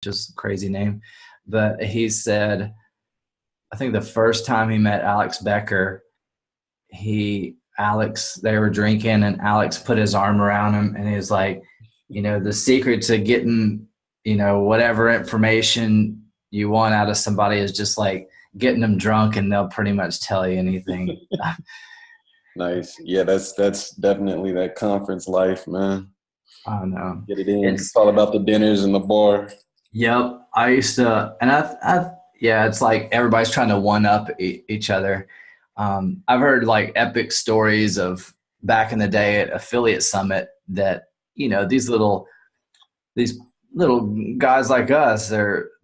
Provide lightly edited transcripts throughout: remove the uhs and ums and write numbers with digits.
just a crazy name. But he said, I think the first time he met Alex Becker, they were drinking and Alex put his arm around him and he was like, the secret to getting, whatever information you want out of somebody is just like getting them drunk and they'll pretty much tell you anything. Nice. Yeah, that's definitely that conference life, man. I don't know. Get it in. It's all about the dinners and the bar. Yep. I used to, and it's like everybody's trying to one up each other. I've heard like epic stories of back in the day at Affiliate Summit that, these little guys like us,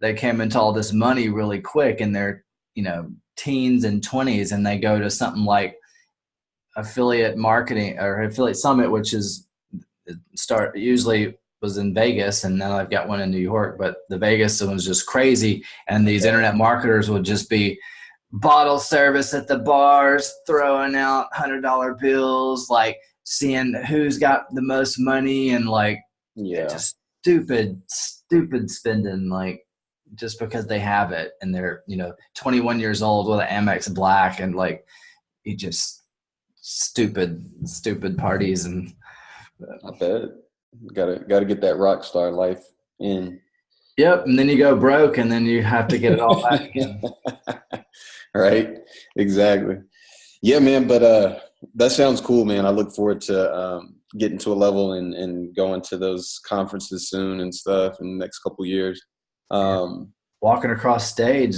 they came into all this money really quick in their, teens and 20s, and they go to something like affiliate marketing or Affiliate Summit, which is usually was in Vegas, and now I've got one in New York, but the Vegas one was just crazy. And these internet marketers would just be bottle service at the bars, throwing out $100 bills, like seeing who's got the most money, and like, just stupid spending, like just because they have it and they're, 21 years old with an Amex Black, and like, you just stupid parties. And I bet. Gotta get that rock star life in. Yep, and then you go broke, and then you have to get it all back again. Right, exactly. Yeah, man, but that sounds cool, man. I look forward to getting to a level and going to those conferences soon and stuff in the next couple of years. Walking across stage,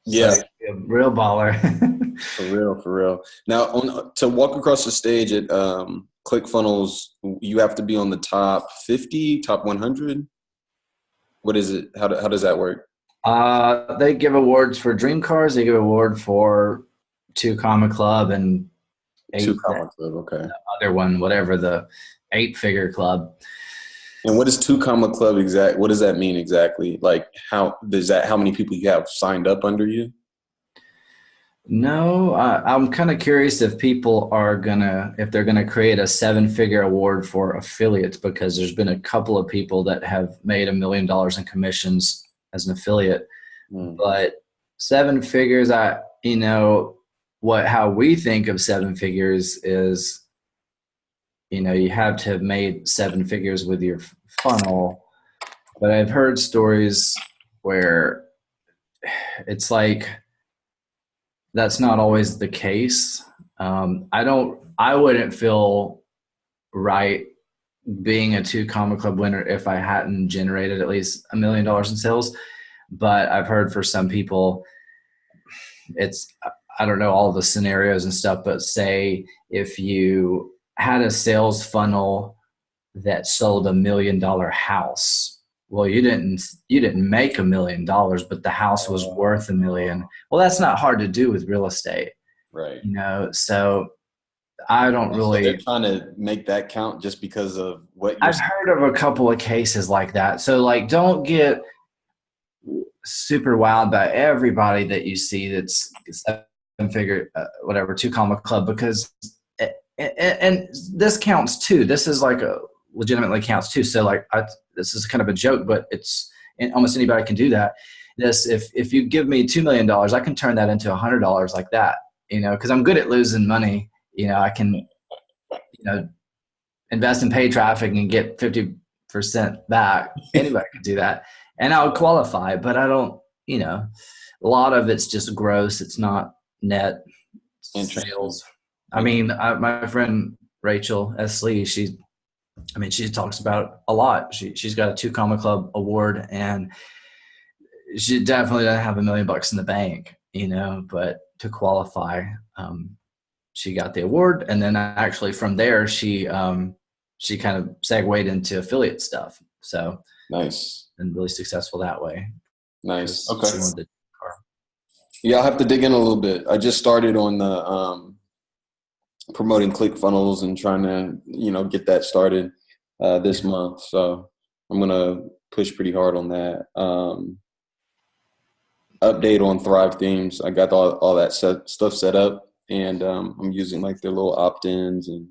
like a real baller. For real. Now, to walk across the stage at Clickfunnels, you have to be on the top 50, top 100. What is it? How does that work? They give awards for dream cars. They give award for 2 Comma Club and 2 Comma Club. Okay. The other one, whatever, the 8-figure club. And what is 2 Comma Club exact? What does that mean exactly? Like how many people you have signed up under you? No, I'm kind of curious if people if they're gonna create a 7-figure award for affiliates, because there's been a couple of people that have made $1 million in commissions as an affiliate. But 7 figures, how we think of 7 figures is, you have to have made 7 figures with your funnel. But I've heard stories where it's like, that's not always the case. I wouldn't feel right being a 2 Comma Club winner if I hadn't generated at least $1 million in sales. But I've heard for some people, I don't know all the scenarios and stuff, but say if you had a sales funnel that sold $1 million house, well, you didn't make $1 million, but the house was worth $1 million. Well, that's not hard to do with real estate, right? So I don't really. So they're trying to make that count just because of what I've heard of a couple of cases like that. So like, don't get super wild by everybody that you see that's 7-figure, whatever, 2 Comma Club, because and this counts too. This is like legitimately counts too. So like, this is kind of a joke, but almost anybody can do that. If you give me $2 million, I can turn that into $100 like that, because I'm good at losing money. I can, invest in paid traffic and get 50% back. Anybody can do that. And I would qualify, but I don't, a lot of it's just gross. It's not net sales. I mean, my friend Rachel S. Lee, she talks about it a lot. She's got a 2 Comma Club award, and she definitely doesn't have $1 million in the bank, but to qualify, she got the award. And then actually from there, she kind of segued into affiliate stuff. So nice. And really successful that way. Nice. Okay. Yeah, I'll have to dig in a little bit. I just started on the promoting Clickfunnels and trying to, get that started this month. So I'm going to push pretty hard on that. Update on Thrive Themes. I got all that stuff set up, and I'm using like their little opt-ins, and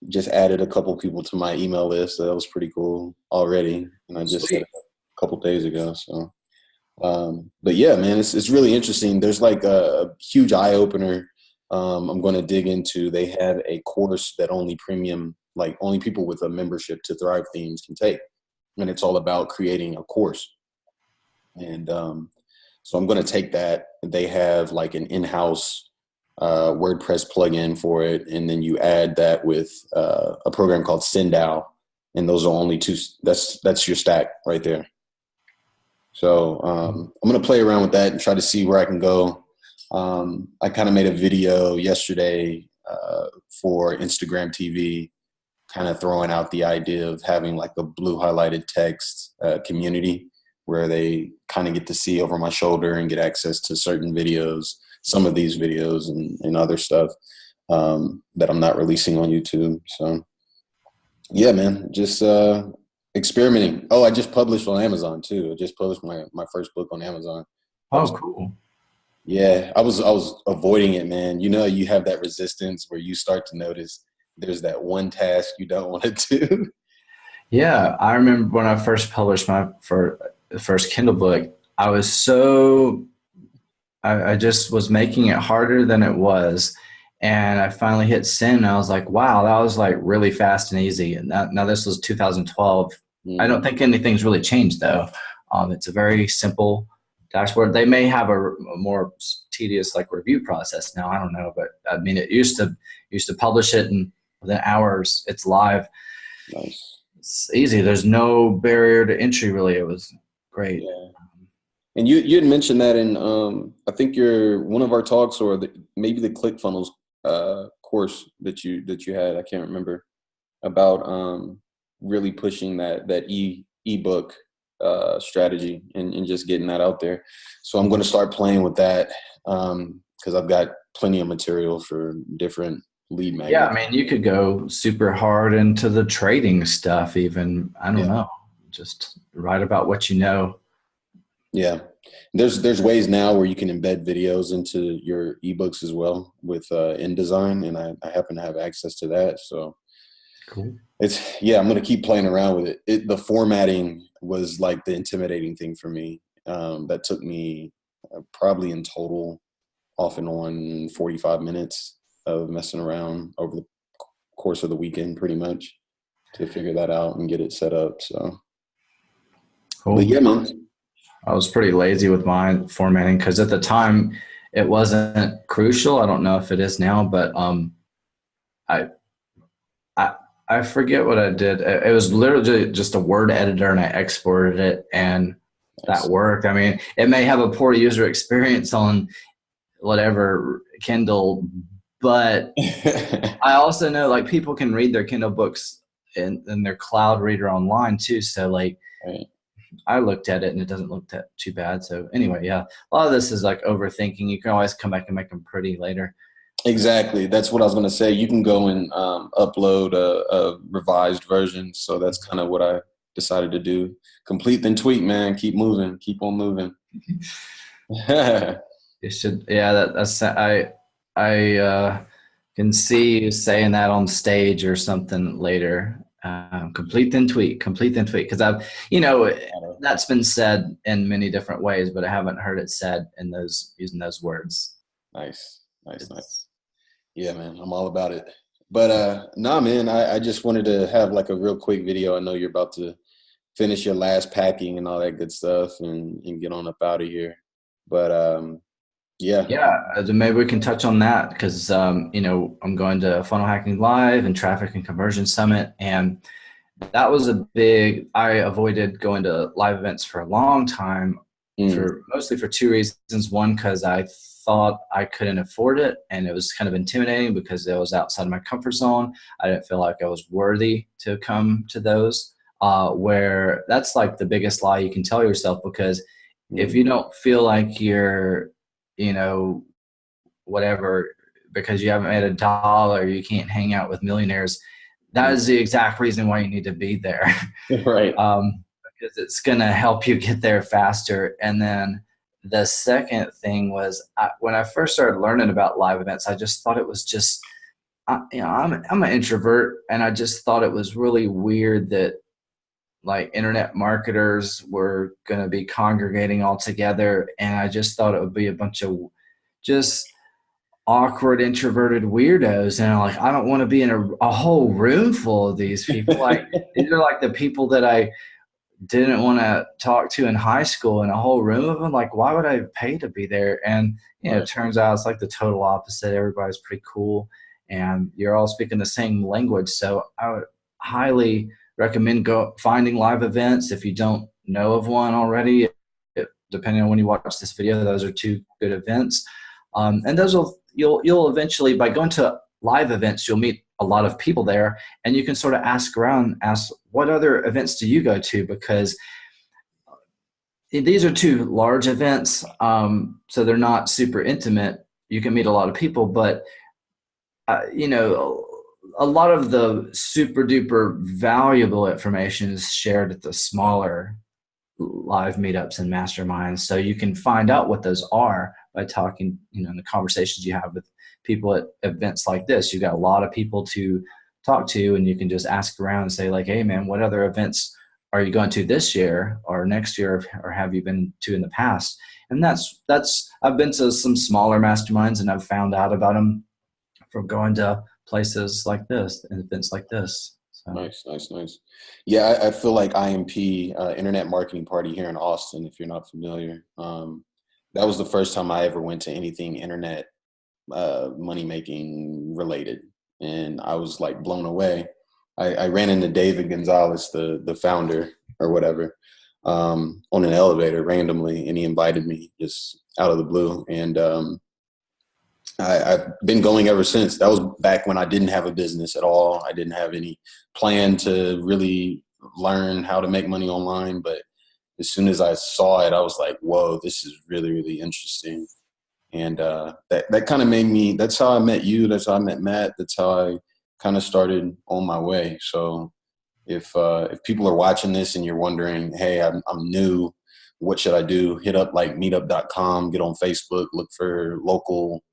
just added a couple people to my email list. So that was pretty cool already. And I just set it up. couple days ago. So, but yeah, man, it's really interesting. There's like a huge eye opener. I'm going to dig into. They have a course that only people with a membership to Thrive Themes can take, and it's all about creating a course. And so I'm going to take that. They have like an in-house WordPress plugin for it, and then you add that with a program called Sendow, and those are only two. That's your stack right there. So I'm going to play around with that and try to see where I can go. I kind of made a video yesterday for Instagram TV, kind of throwing out the idea of having like a blue highlighted text community where they kind of get to see over my shoulder and get access to certain videos, some of these videos and other stuff that I'm not releasing on YouTube. So yeah, man, just experimenting. Oh, I just published on Amazon too. I just published my first book on Amazon. Oh, cool. Yeah, I was avoiding it, man. You know, you have that resistance where you start to notice there's that one task you don't want to do. Yeah, I remember when I first published my first Kindle book, I just was making it harder than it was. And I finally hit send, and I was like, wow, that was like really fast and easy. And now this was 2012. I don't think anything's really changed though. It's a very simple dashboard. They may have a more tedious like review process now. I don't know, but I mean, it used to publish it, and within hours it's live. Nice. It's easy. There's no barrier to entry really. It was great. Yeah. And you had mentioned that in I think one of our talks, or maybe the Clickfunnels course that you had. I can't remember, about really pushing that ebook strategy and just getting that out there. So I'm going to start playing with that because I've got plenty of material for different lead magnets. Yeah, I mean, you could go super hard into the trading stuff even. I don't know. Just write about what you know. Yeah. There's ways now where you can embed videos into your ebooks as well with InDesign, and I happen to have access to that. So cool. I'm going to keep playing around with it. The formatting was like the intimidating thing for me. That took me probably in total off and on 45 minutes of messing around over the course of the weekend, pretty much, to figure that out and get it set up. So cool. But yeah, man. I was pretty lazy with my formatting because at the time it wasn't crucial. I don't know if it is now, but I forget what I did. It was literally just a word editor, and I exported it, and that worked. I mean, it may have a poor user experience on whatever Kindle, but I also know like people can read their Kindle books in their cloud reader online too. So like, right. I looked at it and it doesn't look too bad. So anyway, yeah, a lot of this is like overthinking. You can always come back and make them pretty later. Exactly. That's what I was going to say. You can go and upload a revised version. So that's kind of what I decided to do. Complete then tweak, man. Keep moving. Keep on moving. You should. Yeah, that's I can see you saying that on stage or something later. Complete then tweak, because I've, that's been said in many different ways, but I haven't heard it said in using those words. Nice. Yeah, man, I'm all about it. But nah, man, I just wanted to have like a real quick video. I know you're about to finish your last packing and all that good stuff and get on up out of here. But yeah. Maybe we can touch on that because I'm going to Funnel Hacking Live and Traffic and Conversion Summit, and that was I avoided going to live events for a long time, mostly for two reasons. One, because I thought I couldn't afford it, and it was kind of intimidating because it was outside my comfort zone. I didn't feel like I was worthy to come to those, where that's like the biggest lie you can tell yourself, because if you don't feel like you're whatever, because you haven't made $1, you can't hang out with millionaires. That is the exact reason why you need to be there. Right. Because it's going to help you get there faster. And then the second thing was when I first started learning about live events, I just thought it was just, I'm an introvert, and I just thought it was really weird that like internet marketers were going to be congregating all together. And I just thought it would be a bunch of just awkward, introverted weirdos. And I'm like, I don't want to be in a whole room full of these people. Like, these are like the people that I didn't want to talk to in high school, in a whole room of them. Like, why would I pay to be there? And, you know, it turns out it's like the total opposite. Everybody's pretty cool and you're all speaking the same language. So I would highly recommend finding live events. If you don't know of one already, depending on when you watch this video, those are 2 good events. And those you'll eventually, by going to live events, you'll meet a lot of people there, and you can sort of ask around, what other events do you go to? Because these are 2 large events, so they're not super intimate. You can meet a lot of people, but you know, a lot of the super duper valuable information is shared at the smaller live meetups and masterminds. So you can find out what those are by talking, you know, in the conversations you have with people at events like this. You got a lot of people to talk to, and you can just ask around and say like, hey man, what other events are you going to this year or next year, or have you been to in the past? And that's I've been to some smaller masterminds, and I've found out about them from going to places like this and events like this. So. Nice. Yeah, I feel like IMP, Internet Marketing Party here in Austin, if you're not familiar. That was the first time I ever went to anything internet money making related, and I was like blown away. I ran into David Gonzalez, the founder or whatever, on an elevator randomly, and he invited me just out of the blue, and I've been going ever since. That was back when I didn't have a business at all. I didn't have any plan to really learn how to make money online. But as soon as I saw it, I was like, whoa, this is really, really interesting. And that kind of made me, that's how I met you. That's how I met Matt. That's how I kind of started on my way. So if people are watching this and you're wondering, hey, I'm new, what should I do? Hit up like meetup.com, get on Facebook, look for local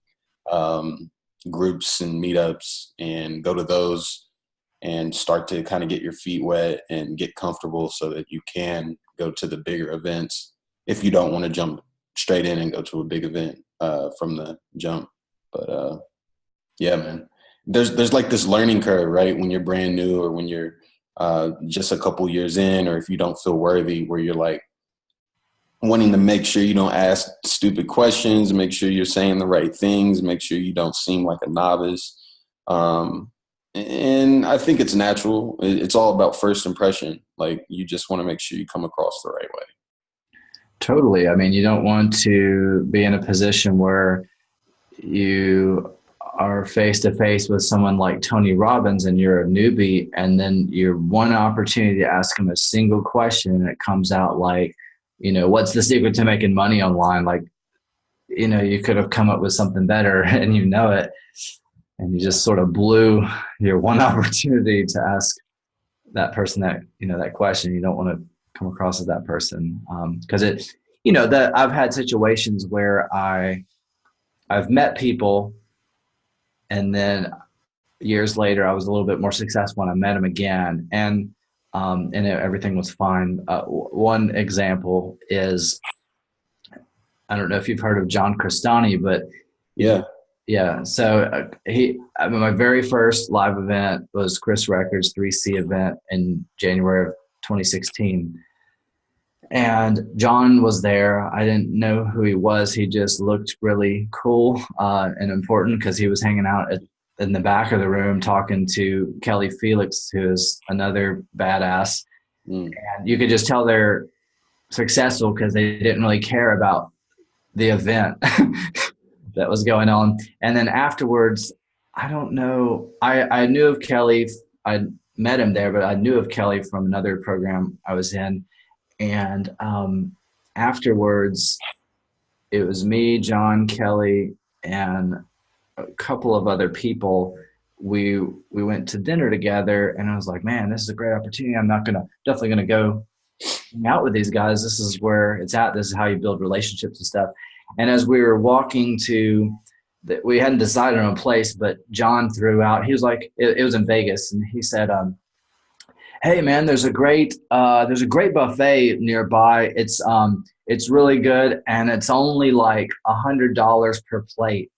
groups and meetups, and go to those and start to kind of get your feet wet and get comfortable so that you can go to the bigger events if you don't want to jump straight in and go to a big event from the jump. But yeah, man, there's like this learning curve, right? When you're brand new, or when you're just a couple years in, or if you don't feel worthy, where you're like wanting to make sure you don't ask stupid questions, make sure you're saying the right things, make sure you don't seem like a novice. And I think it's natural. It's all about first impression. Like, you just want to make sure you come across the right way. Totally. I mean, you don't want to be in a position where you are face to face with someone like Tony Robbins and you're a newbie, and then your one opportunity to ask him a single question and it comes out like, you know, what's the secret to making money online? Like, you know, you could have come up with something better and you know it, and you just sort of blew your one opportunity to ask that person that, you know, that question. You don't want to come across as that person. Cause it, you know, that I've had situations where I've met people, and then years later, I was a little bit more successful when I met them again. And everything was fine. One example is, I don't know if you've heard of John Crestani, but yeah. So my very first live event was Chris Records 3C event in January of 2016. And John was there. I didn't know who he was. He just looked really cool and important because he was hanging out in the back of the room talking to Kelly Felix, who is another badass. And you could just tell they're successful because they didn't really care about the event that was going on. And then afterwards, I don't know, I knew of Kelly. I met him there, but I knew of Kelly from another program I was in. And afterwards, it was me, John, Kelly, and a couple of other people. We went to dinner together, and I was like, man, this is a great opportunity. I'm definitely gonna go hang out with these guys. This is where it's at. This is how you build relationships and stuff. And as we were walking we hadn't decided on a place, but John threw out, he was like, it was in Vegas, and he said, Hey man, there's a great buffet nearby. It's really good, and it's only like $100 per plate.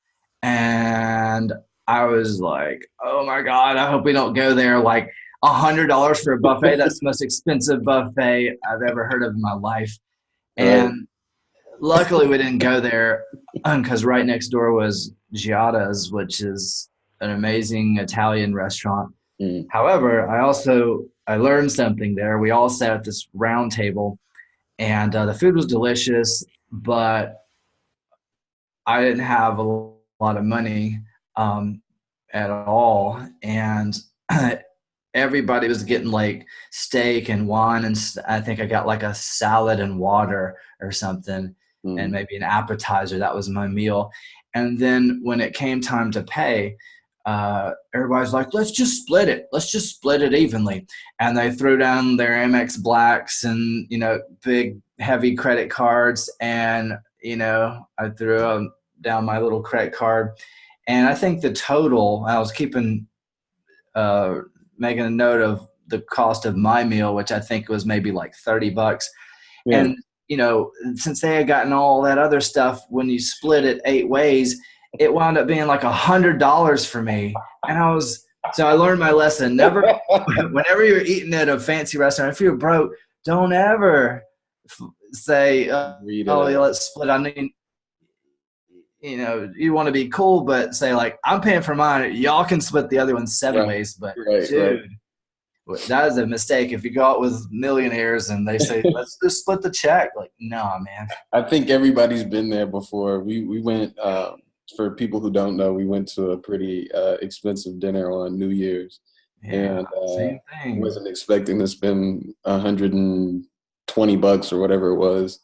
And I was like, oh my God, I hope we don't go there. Like $100 for a buffet. That's the most expensive buffet I've ever heard of in my life. Right. And luckily we didn't go there because right next door was Giada's, which is an amazing Italian restaurant. Mm. However, I learned something there. We all sat at this round table, and the food was delicious, but I didn't have a lot of money um, at all, and everybody was getting like steak and wine, and I think I got like a salad and water or something, and Mm. maybe an appetizer. That was my meal. And then when it came time to pay, everybody's like, let's just split it. Let's just split it evenly. And they threw down their Amex Blacks and, big, heavy credit cards. And, I threw down my little credit card. And I think the total, I was uh, making a note of the cost of my meal, which I think was maybe like $30. Yeah. And, since they had gotten all that other stuff, when you split it 8 ways, it wound up being like $100 for me. And so I learned my lesson. Whenever you're eating at a fancy restaurant, if you're broke, don't ever say, oh, yeah, let's split. I mean, you want to be cool, but say like, I'm paying for mine. Y'all can split the other one 7 ways. But dude, that is a mistake. If you go out with millionaires and they say, let's just split the check. Like, no, man. I think everybody's been there before. We went, for people who don't know, we went to a pretty expensive dinner on New Year's. Yeah, and same thing. wasn't expecting to spend $120 or whatever it was.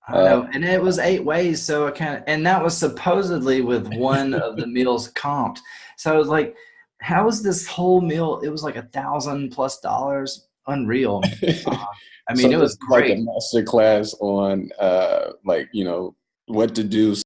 I know, and it was 8 ways, so and that was supposedly with one of the meals comped. So I was like, how is this whole meal? It was like $1,000+ Unreal. I mean, So it was this is like great. a master class on what to do